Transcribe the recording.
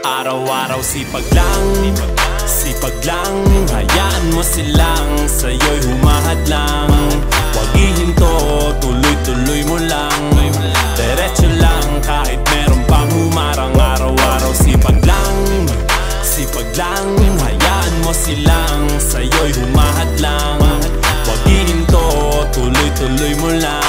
Araw-araw sipag lang, sipag lang. Hayaan mo silang sa'yo'y humahadlang. Huwag ihinto, tuloy-tuloy mo lang. Diretso lang kahit meron pang humarang. Araw-araw sipag lang, sipag lang. Hayaan mo silang sa'yo'y humahadlang. Huwag ihinto, tuloy-tuloy mo lang.